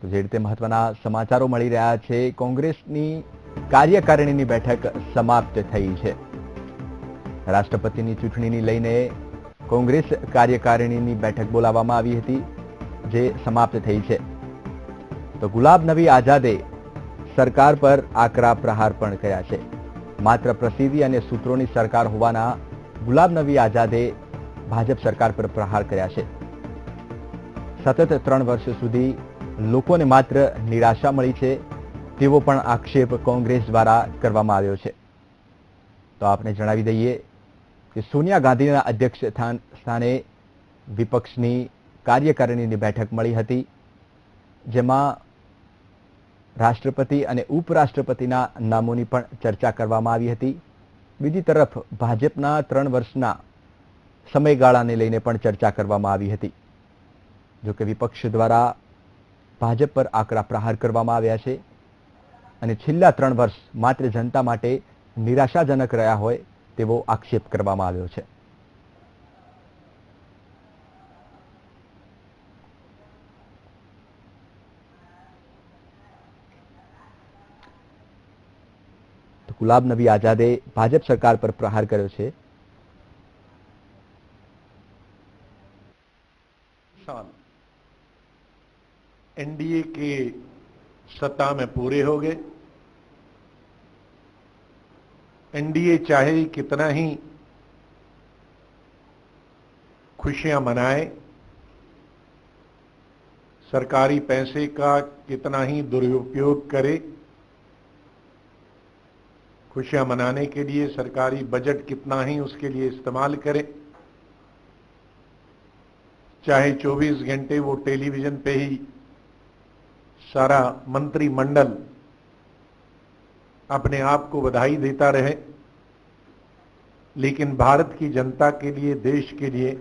તો જે રીતે મહત્વના સમાચારો મળી રહ્યા છે, કોંગ્રેસની કાર્યકારિણીની બેઠક સમાપ્ત થઈ છે. રાષ્ટ્રપતિની ચૂંટણીને લઈને કોંગ્રેસ કાર્યકારિણીની બેઠક બોલાવવામાં આવી હતી, જે સમાપ્ત થઈ છે. તો ગુલાબ નબી આઝાદે સરકાર પર આકરા પ્રહાર પણ કર્યા છે. માત્ર પ્રસિદ્ધિ અને સૂત્રોની સરકાર હોવાના ગુલાબ નબી આઝાદે ભાજપ સરકાર પર પ્રહાર કર્યા છે. સતત 3 વર્ષ સુધી લોકોને માત્ર નિરાશા મળી છે તેવો પણ આક્ષેપ કોંગ્રેસ દ્વારા કરવામાં આવ્યો છે. તો આપને જણાવી દઈએ કે સોનિયા ગાંધીના અધ્યક્ષ સ્થાને વિપક્ષની કાર્યકારિણીની બેઠક મળી હતી, જેમાં રાષ્ટ્રપતિ અને ઉપરાષ્ટ્રપતિના નામોની પણ ચર્ચા કરવામાં આવી હતી. બીજી તરફ ભાજપના 3 વર્ષના સમયગાળાને લઈને પણ ચર્ચા કરવામાં આવી હતી. જોકે વિપક્ષ દ્વારા ભાજપ પર આકરા પ્રહાર કરવામાં આવ્યા છે અને છેલ્લા 3 વર્ષ માત્ર જનતા માટે નિરાશાજનક રહ્યા હોય તેવો આક્ષેપ કરવામાં આવ્યો છે. તો ગુલાબ નબી આઝાદે ભાજપ સરકાર પર પ્રહાર કર્યો છે. साल एनडीए के सत्ता में पूरे हो गए। एनडीए चाहे कितना ही खुशियां मनाए, सरकारी पैसे का कितना ही दुरुपयोग करे, खुशियां मनाने के लिए सरकारी बजट कितना ही उसके लिए इस्तेमाल करे, चाहे 24 घंटे वो टेलीविजन पे ही सारा मंत्रिमंडल अपने आप को बधाई देता रहे, लेकिन भारत की जनता के लिए, देश के लिए